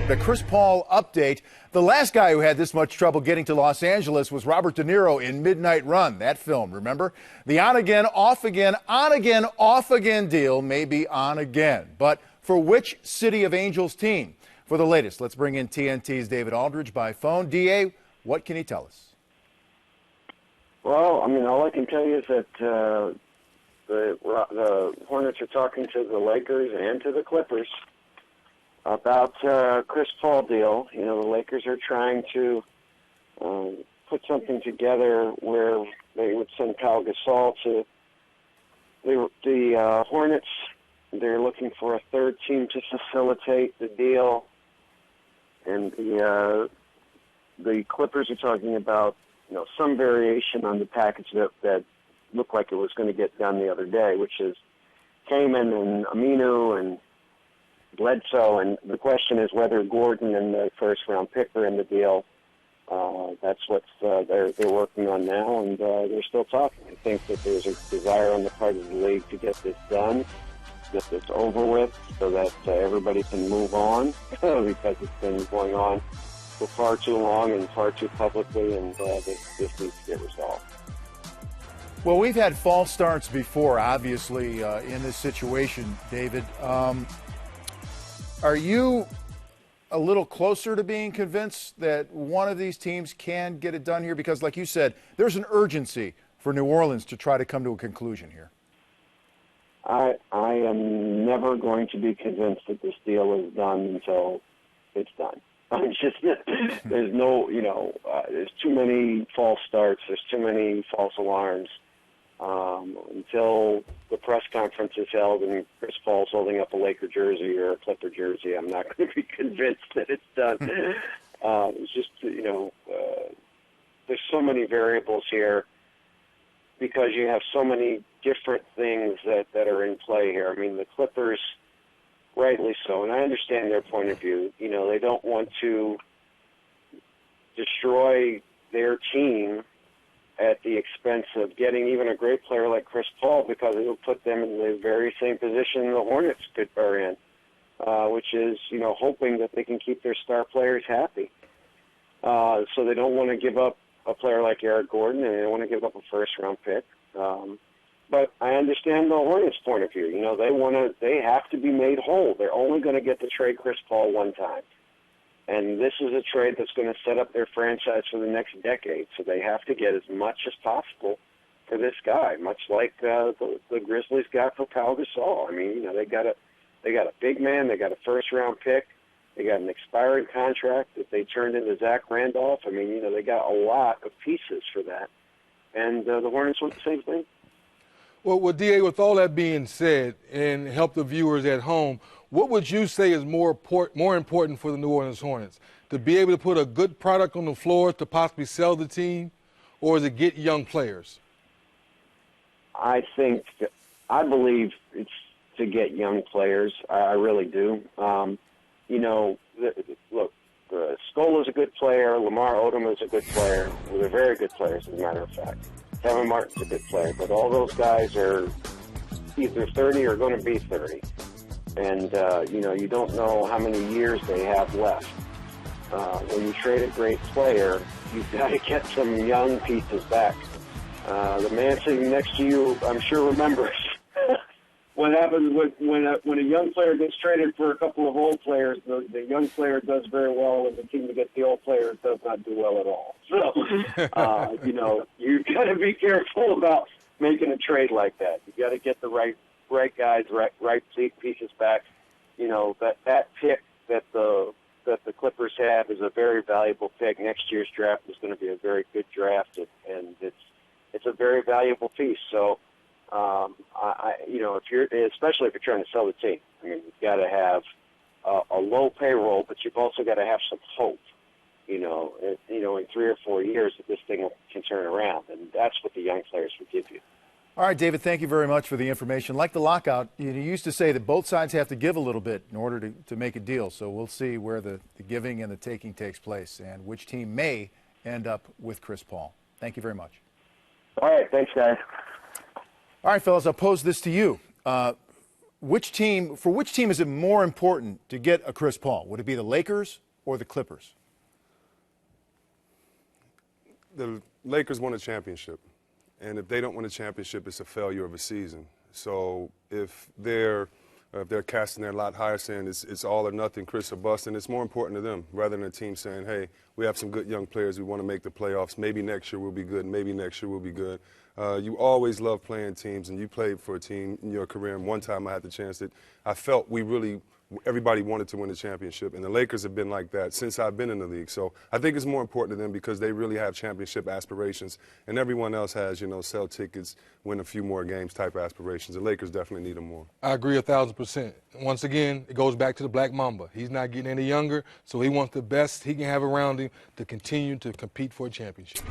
The Chris Paul update. The last guy who had this much trouble getting to Los Angeles was Robert De Niro in Midnight Run, that film, remember? The on-again, off-again, on-again, off-again deal may be on again. But for which City of Angels team? For the latest, let's bring in TNT's David Aldridge by phone. DA, what can he tell us? Well, I mean, all I can tell you is that the Hornets are talking to the Lakers and to the Clippers about Chris Paul deal. You know, the Lakers are trying to put something together where they would send Pau Gasol to the Hornets. They're looking for a third team to facilitate the deal, and the Clippers are talking about some variation on the package that looked like it was going to get done the other day, which is Kaman and Aminu and Bledsoe, and the question is whether Gordon and the first-round pick are in the deal. That's what they're working on now, and they're still talking. I think that there's a desire on the part of the league to get this done, get this over with, so that everybody can move on, because it's been going on for far too long and far too publicly, and this needs to get resolved. Well, we've had false starts before, obviously, in this situation, David. Are you a little closer to being convinced that one of these teams can get it done here? Because, like you said, there's an urgency for New Orleans to try to come to a conclusion here. I am never going to be convinced that this deal is done until it's done. I'm just, there's no, there's too many false starts. There's too many false alarms. Until the press conference is held and Chris Paul's holding up a Laker jersey or a Clipper jersey, I'm not going to be convinced that it's done. It's just, there's so many variables here because you have so many different things that are in play here. I mean, the Clippers, rightly so, and I understand their point of view. They don't want to destroy their team at the expense of getting even a great player like Chris Paul, because it will put them in the very same position the Hornets are in, which is, hoping that they can keep their star players happy. So they don't want to give up a player like Eric Gordon, and they don't want to give up a first-round pick. But I understand the Hornets' point of view. They have to be made whole. They're only going to get to trade Chris Paul one time. And this is a trade that's going to set up their franchise for the next decade. So they have to get as much as possible for this guy, much like the Grizzlies got for Pau Gasol. I mean, they got a big man, they got a first-round pick, they got an expiring contract that they turned into Zach Randolph. I mean, they got a lot of pieces for that. And the Hornets want the same thing. Well, DA, with all that being said, and help the viewers at home, what would you say is more important for the New Orleans Hornets? To be able to put a good product on the floor to possibly sell the team, or is it get young players? I believe it's to get young players. I really do. Look, Scola's a good player. Lamar Odom is a good player. They're very good players, as a matter of fact. Kevin Martin's a good player, but all those guys are either 30 or going to be 30. And, you don't know how many years they have left. When you trade a great player, you've got to get some young pieces back. The man sitting next to you, I'm sure, remembers what happens when a young player gets traded for a couple of old players. The young player does very well, and the team that gets the old player does not do well at all. So, you've got to be careful about making a trade like that. You've got to get the right guys, right pieces back. That pick that the Clippers have is a very valuable pick. Next year's draft is going to be a very good draft, and it's a very valuable piece. So, especially if you're trying to sell the team, I mean, you've got to have a low payroll, but you've also got to have some hope. In 3 or 4 years that this thing can turn around, and that's what the young players will give you. All right, David, thank you very much for the information. Like the lockout, you used to say that both sides have to give a little bit in order to make a deal. So we'll see where the giving and the taking takes place and which team may end up with Chris Paul. Thank you very much. All right, thanks, guys. All right, fellas, I'll pose this to you. which team is it more important to get a Chris Paul? Would it be the Lakers or the Clippers? The Lakers won a championship, and if they don't win a championship, it's a failure of a season. So if they're casting their lot higher, saying it's all or nothing, Chris or bust, and it's more important to them rather than a team saying, hey, we have some good young players, we want to make the playoffs, maybe next year we'll be good, maybe next year we'll be good. You always love playing teams, and you played for a team in your career, and one time I had the chance that I felt everybody wanted to win the championship, and the Lakers have been like that since I've been in the league. So I think it's more important to them because they really have championship aspirations, and everyone else has, sell tickets, win a few more games type aspirations. The Lakers definitely need them more. I agree 1,000%. Once again, it goes back to the Black Mamba. He's not getting any younger, so he wants the best he can have around him to continue to compete for a championship.